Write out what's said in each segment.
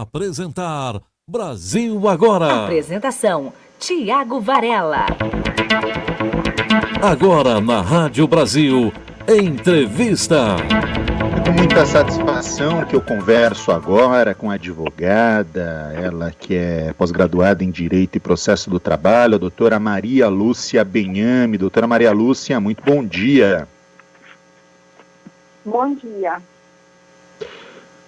Apresentar Brasil Agora. Apresentação, Tiago Varela. Agora na Rádio Brasil, Entrevista. É com muita satisfação que eu converso agora com a advogada, ela que é pós-graduada em Direito e Processo do Trabalho, a doutora Maria Lúcia Benhame. Doutora Maria Lúcia, muito bom dia. Bom dia.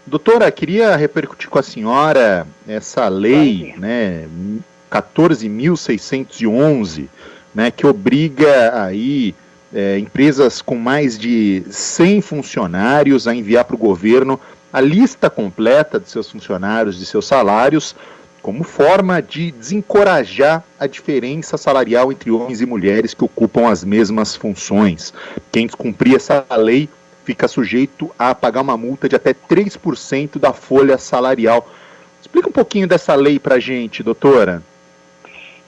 Doutora, queria repercutir com a senhora essa lei, né, 14.611, né, que obriga aí empresas com mais de 100 funcionários a enviar para o governo a lista completa de seus funcionários, de seus salários, como forma de desencorajar a diferença salarial entre homens e mulheres que ocupam as mesmas funções. Quem descumprir essa lei fica sujeito a pagar uma multa de até 3% da folha salarial. Explica um pouquinho dessa lei para a gente, doutora.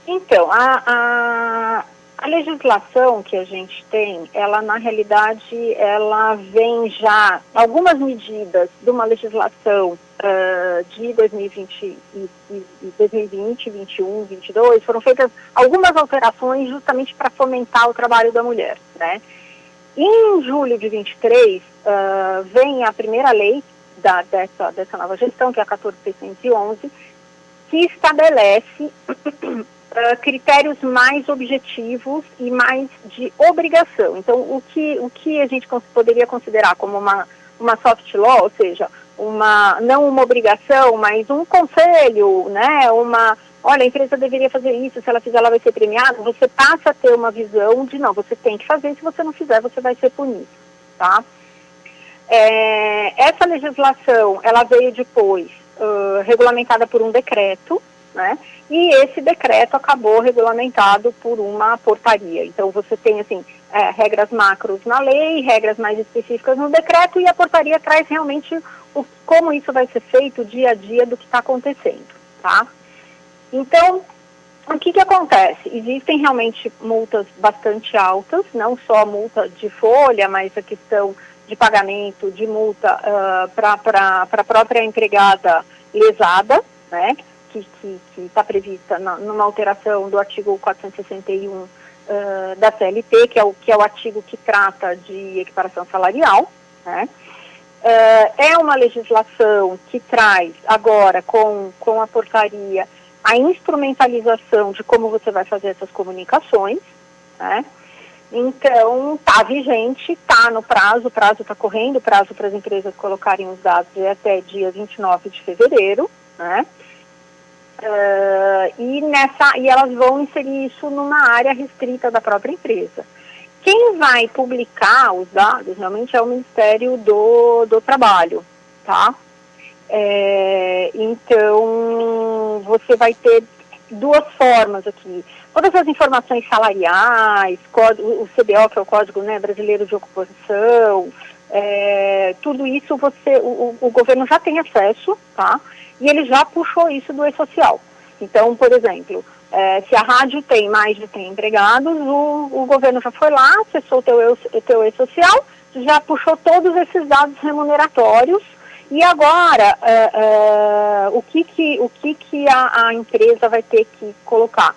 Então, a legislação que a gente tem, ela na realidade, ela vem já, algumas medidas de uma legislação de 2020, 2021, 2022, foram feitas algumas alterações justamente para fomentar o trabalho da mulher, né? Em julho de 23, vem a primeira lei dessa nova gestão, que é a 14.611, que estabelece critérios mais objetivos e mais de obrigação. Então, o que a gente poderia considerar como uma soft law, ou seja, não uma obrigação, mas um conselho, né, olha, a empresa deveria fazer isso, se ela fizer ela vai ser premiada, você passa a ter uma visão de, não, você tem que fazer, se você não fizer, você vai ser punido, tá? Essa legislação, ela veio depois regulamentada por um decreto, né? E esse decreto acabou regulamentado por uma portaria. Então, você tem, assim, regras macros na lei, regras mais específicas no decreto, e a portaria traz realmente como isso vai ser feito dia a dia do que está acontecendo, tá? Então, o que acontece? Existem realmente multas bastante altas, não só a multa de folha, mas a questão de pagamento de multa para a própria empregada lesada, né, que está prevista numa alteração do artigo 461 da CLT, que é o artigo que trata de equiparação salarial, né. É uma legislação que traz agora com a portaria a instrumentalização de como você vai fazer essas comunicações, né? Então, está vigente, está no prazo, o prazo está correndo, o prazo para as empresas colocarem os dados é até dia 29 de fevereiro, né? E elas vão inserir isso numa área restrita da própria empresa. Quem vai publicar os dados realmente é o Ministério do Trabalho, tá? Então, você vai ter duas formas aqui. Todas as informações salariais, o CBO, que é o Código, né, Brasileiro de Ocupação, tudo isso o governo já tem acesso, tá? E ele já puxou isso do E-Social. Então, por exemplo, se a rádio tem mais de 100 empregados, o governo já foi lá, acessou o teu E-Social, já puxou todos esses dados remuneratórios. E agora, o que a empresa vai ter que colocar?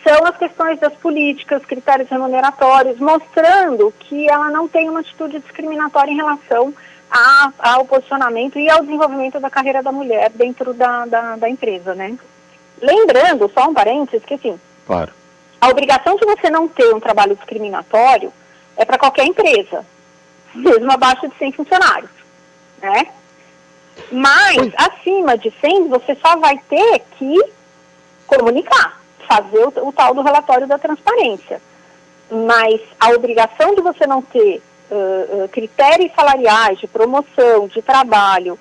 São as questões das políticas, critérios remuneratórios, mostrando que ela não tem uma atitude discriminatória em relação ao posicionamento e ao desenvolvimento da carreira da mulher dentro da empresa, né? Lembrando, só um parênteses, que assim, claro, a obrigação de você não ter um trabalho discriminatório é para qualquer empresa, mesmo abaixo de 100 funcionários, né? Mas, acima de 100, você só vai ter que comunicar, fazer o tal do relatório da transparência. Mas a obrigação de você não ter critérios salariais, de promoção, de trabalho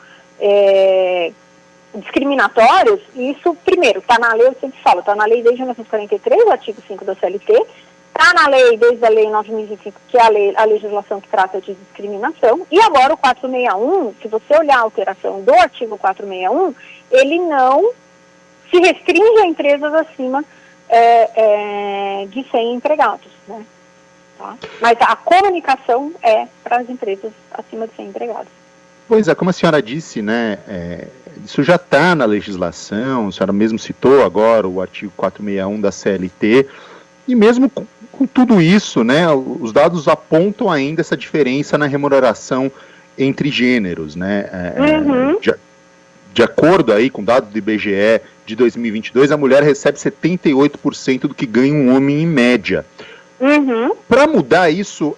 discriminatórios, isso, primeiro, está na lei, eu sempre falo, está na lei desde 1943, o artigo 5 da CLT, está na lei, desde a lei 9.025, que é a legislação que trata de discriminação, e agora o 461, se você olhar a alteração do artigo 461, ele não se restringe a empresas acima de 100 empregados, né? Tá? Mas a comunicação é para as empresas acima de 100 empregados. Pois é, como a senhora disse, né, isso já está na legislação, a senhora mesmo citou agora o artigo 461 da CLT, e mesmo com tudo isso, né, os dados apontam ainda essa diferença na remuneração entre gêneros, né, de acordo aí com dados do IBGE de 2022, a mulher recebe 78% do que ganha um homem em média. Para mudar isso,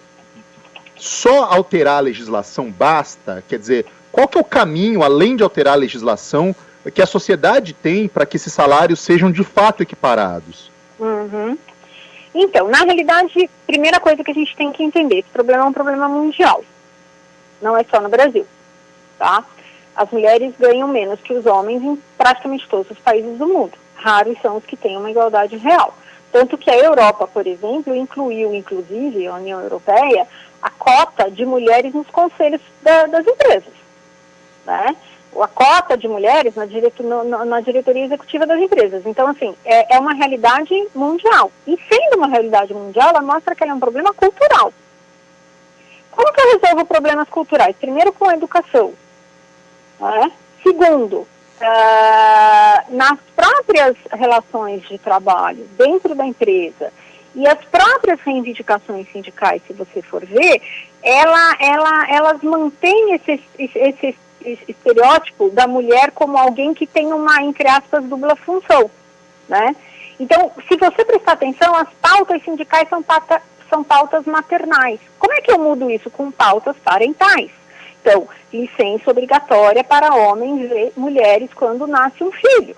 só alterar a legislação basta? Quer dizer, qual que é o caminho, além de alterar a legislação, que a sociedade tem para que esses salários sejam de fato equiparados? Então, na realidade, primeira coisa que a gente tem que entender, esse problema é um problema mundial, não é só no Brasil, tá? As mulheres ganham menos que os homens em praticamente todos os países do mundo. Raros são os que têm uma igualdade real. Tanto que a Europa, por exemplo, incluiu, inclusive, a União Europeia, a cota de mulheres nos conselhos das empresas, né? A cota de mulheres na diretoria executiva das empresas. Então, assim, é uma realidade mundial. E sendo uma realidade mundial, ela mostra que ela é um problema cultural. Como que eu resolvo problemas culturais? Primeiro, com a educação. Né? Segundo, nas próprias relações de trabalho dentro da empresa e as próprias reivindicações sindicais, se você for ver, elas mantêm esse estereótipo da mulher como alguém que tem uma, entre aspas, dupla função, né? Então, se você prestar atenção, as pautas sindicais são pautas maternais. Como é que eu mudo isso? Com pautas parentais. Então, licença obrigatória para homens e mulheres quando nasce um filho.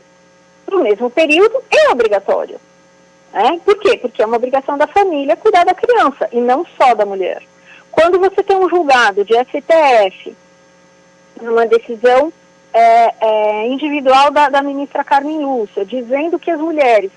No mesmo período, é obrigatório. Por quê? Porque é uma obrigação da família cuidar da criança, e não só da mulher. Quando você tem um julgado de STF, numa decisão individual da ministra Carmen Lúcia, dizendo que as mulheres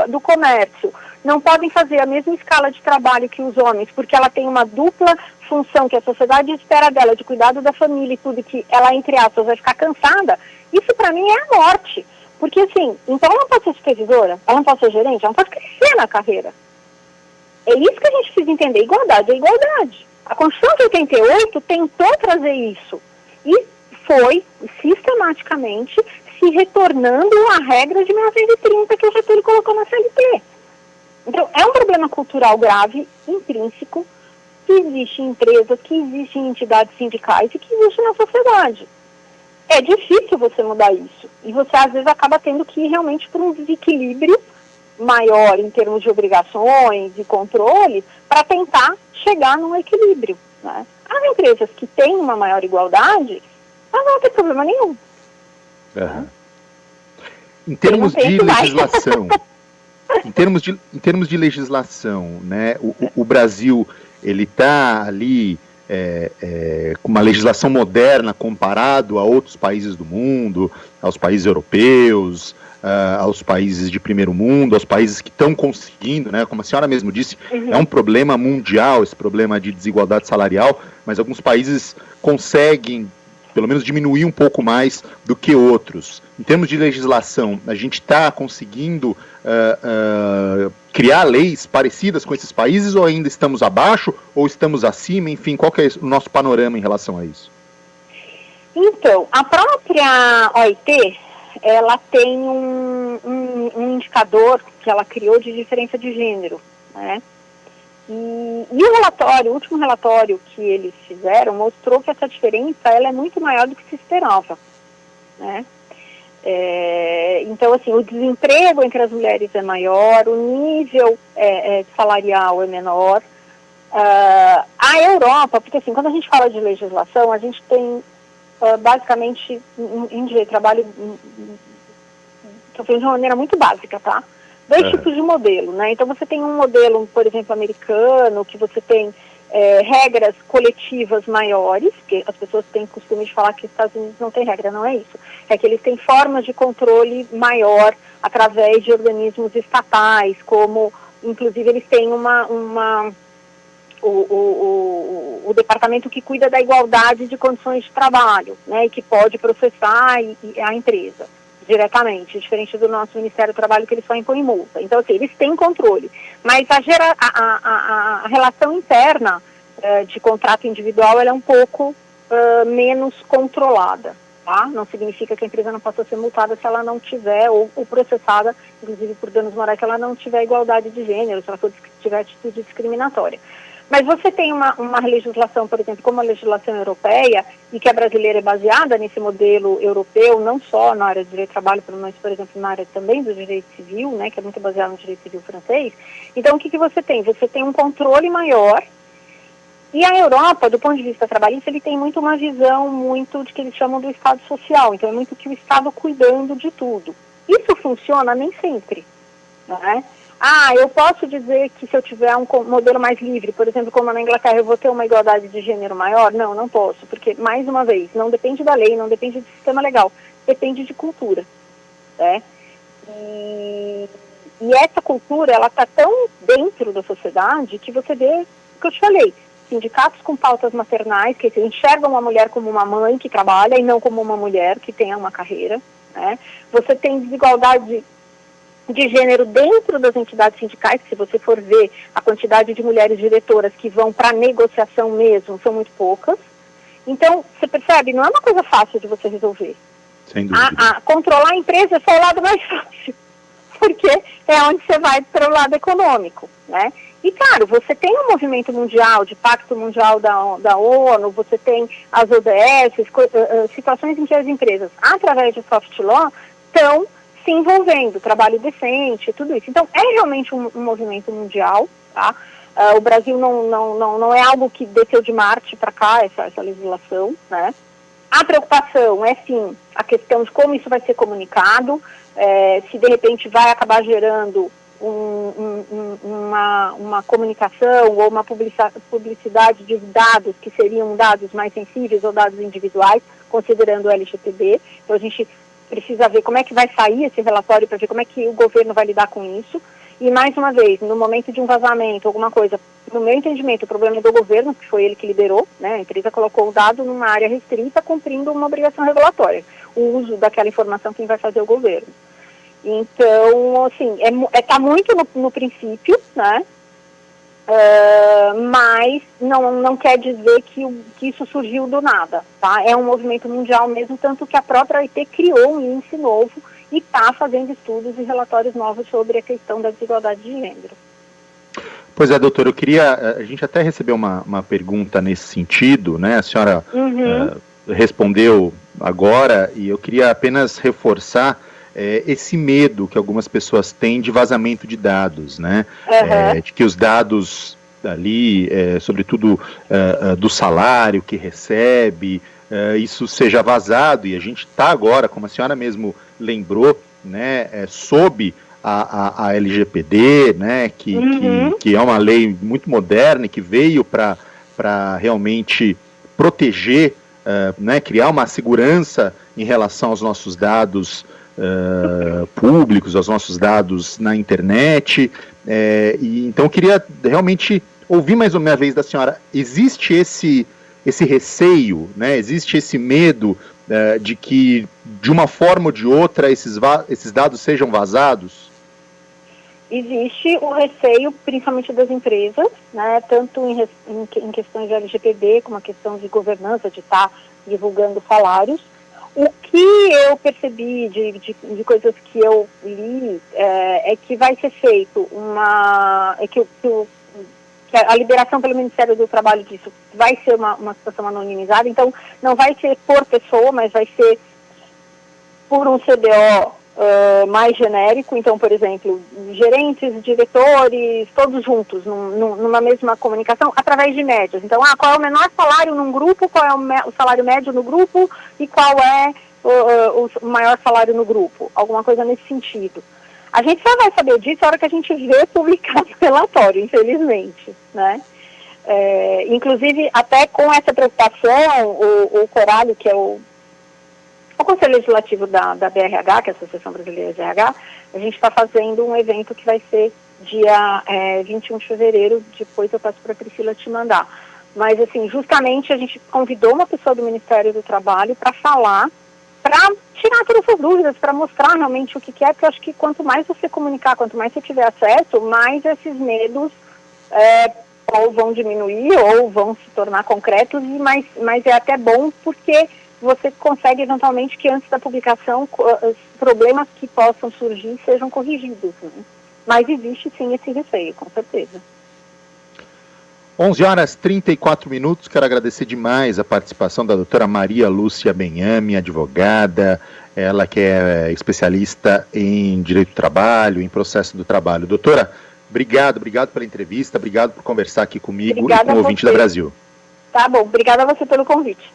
do comércio não podem fazer a mesma escala de trabalho que os homens, porque ela tem uma dupla função que a sociedade espera dela, de cuidado da família e tudo, que ela, entre aspas, vai ficar cansada, isso para mim é a morte. Porque assim, então ela não pode ser supervisora, ela não pode ser gerente, ela não pode crescer na carreira. É isso que a gente precisa entender, igualdade é igualdade. A Constituição de 88 tentou trazer isso, e foi sistematicamente se retornando à regra de 1930 que o Getúlio colocou na CLT. Então, é um problema cultural grave, intrínseco, que existe em empresas, que existe em entidades sindicais e que existe na sociedade. É difícil você mudar isso. E você, às vezes, acaba tendo que ir realmente para um desequilíbrio maior em termos de obrigações e controle para tentar chegar num equilíbrio, né? As empresas que têm uma maior igualdade, elas não vão ter problema nenhum. Em termos de legislação, em termos de legislação, né, o Brasil, ele está ali com uma legislação moderna comparado a outros países do mundo, aos países europeus, aos países de primeiro mundo, aos países que estão conseguindo, né, como a senhora mesmo disse, é um problema mundial esse problema de desigualdade salarial, mas alguns países conseguem pelo menos diminuir um pouco mais do que outros. Em termos de legislação, a gente está conseguindo criar leis parecidas com esses países, ou ainda estamos abaixo, ou estamos acima, enfim, qual que é o nosso panorama em relação a isso? Então, a própria OIT, ela tem um indicador que ela criou de diferença de gênero, né? E o último relatório que eles fizeram mostrou que essa diferença ela é muito maior do que se esperava, né? Então, assim, o desemprego entre as mulheres é maior, o nível salarial é menor. A Europa, porque assim, quando a gente fala de legislação, a gente tem basicamente em direito de trabalho, estou falando de uma maneira muito básica, tá? Dois tipos de modelo, né? Então você tem um modelo, por exemplo, americano, que você tem regras coletivas maiores, que as pessoas têm costume de falar que os Estados Unidos não tem regra, não é isso. É que eles têm formas de controle maior através de organismos estatais, como, inclusive, eles têm o departamento que cuida da igualdade de condições de trabalho, né? E que pode processar a empresa diretamente, diferente do nosso Ministério do Trabalho, que eles só impõem multa. Então, assim, eles têm controle. Mas a relação interna de contrato individual, ela é um pouco menos controlada. Tá? Não significa que a empresa não possa ser multada se ela não tiver, ou processada, inclusive por danos morais, se ela não tiver igualdade de gênero, se ela tiver atitude discriminatória. Mas você tem uma legislação, por exemplo, como a legislação europeia, e que a brasileira é baseada nesse modelo europeu, não só na área do direito do trabalho, mas, por exemplo, na área também do direito civil, né, que é muito baseado no direito civil francês. Então, o que você tem? Você tem um controle maior. E a Europa, do ponto de vista trabalhista, ele tem muito uma visão muito de que eles chamam do Estado social. Então, é muito que o Estado cuidando de tudo. Isso funciona nem sempre, né? Eu posso dizer que se eu tiver um modelo mais livre, por exemplo, como na Inglaterra, eu vou ter uma igualdade de gênero maior? Não, não posso, porque, mais uma vez, não depende da lei, não depende do sistema legal, depende de cultura, né? E essa cultura, ela está tão dentro da sociedade que você vê o que eu te falei. Sindicatos com pautas maternais, que enxergam a mulher como uma mãe que trabalha e não como uma mulher que tenha uma carreira, né? Você tem desigualdade de gênero dentro das entidades sindicais, que se você for ver a quantidade de mulheres diretoras que vão para negociação mesmo, são muito poucas. Então, você percebe, não é uma coisa fácil de você resolver. Sem dúvida. Controlar a empresa é só o lado mais fácil, porque é onde você vai para o lado econômico, né? E, claro, você tem um movimento mundial, de pacto mundial da ONU, você tem as ODS, situações em que as empresas, através de soft law, estão se envolvendo, trabalho decente, tudo isso. Então, é realmente um movimento mundial, tá? O Brasil não é algo que desceu de Marte para cá, essa legislação, né? A preocupação é, sim, a questão de como isso vai ser comunicado, se de repente vai acabar gerando uma comunicação ou uma publicidade de dados que seriam dados mais sensíveis ou dados individuais, considerando o LGPD. Então, a gente precisa ver como é que vai sair esse relatório para ver como é que o governo vai lidar com isso. E, mais uma vez, no momento de um vazamento, alguma coisa, no meu entendimento, o problema é do governo, que foi ele que liderou, né? A empresa colocou o dado numa área restrita, cumprindo uma obrigação regulatória. O uso daquela informação, quem vai fazer é o governo. Então, assim, tá muito no princípio, né? Mas não quer dizer que isso surgiu do nada, tá? É um movimento mundial mesmo, tanto que a própria OIT criou um índice novo e está fazendo estudos e relatórios novos sobre a questão da desigualdade de gênero. Pois é, doutora, a gente até recebeu uma pergunta nesse sentido, né? A senhora respondeu agora, e eu queria apenas reforçar esse medo que algumas pessoas têm de vazamento de dados, né? De que os dados ali, sobretudo do salário que recebe, isso seja vazado, e a gente está agora, como a senhora mesmo lembrou, né, sob a LGPD, né, que é uma lei muito moderna e que veio para realmente proteger, né, criar uma segurança em relação aos nossos dados públicos, aos nossos dados na internet, e então eu queria realmente ouvir mais uma vez da senhora, existe esse receio, né, existe esse medo de que de uma forma ou de outra esses dados sejam vazados? Existe o receio, principalmente das empresas, né, tanto em questões de LGPD, como a questão de governança, de estar divulgando salários. O que eu percebi de coisas que eu li é que vai ser feito que a liberação pelo Ministério do Trabalho disso vai ser uma situação anonimizada, então não vai ser por pessoa, mas vai ser por um CBO mais genérico. Então, por exemplo, gerentes, diretores, todos juntos, numa mesma comunicação, através de médias. Então, qual é o menor salário num grupo, qual é o salário médio no grupo e qual é o maior salário no grupo. Alguma coisa nesse sentido. A gente só vai saber disso na hora que a gente vê publicado o relatório, infelizmente, né? Inclusive, até com essa preocupação, o Coralho, que é o Conselho Legislativo da BRH, que é a Associação Brasileira de RH, a gente está fazendo um evento que vai ser dia 21 de fevereiro, depois eu passo para a Priscila te mandar. Mas, assim, justamente a gente convidou uma pessoa do Ministério do Trabalho para falar, para tirar todas essas dúvidas, para mostrar realmente o que é, porque eu acho que quanto mais você comunicar, quanto mais você tiver acesso, mais esses medos ou vão diminuir ou vão se tornar concretos, mas é até bom porque você consegue eventualmente que antes da publicação os problemas que possam surgir sejam corrigidos, né? Mas existe sim esse receio, com certeza. 11 horas 34 minutos, quero agradecer demais a participação da doutora Maria Lúcia Benhame, advogada, ela que é especialista em direito do trabalho, em processo do trabalho. Doutora, obrigado pela entrevista, obrigado por conversar aqui comigo e com o ouvinte da Brasil. Tá bom, obrigada a você pelo convite.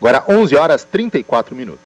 Agora 11 horas 34 minutos.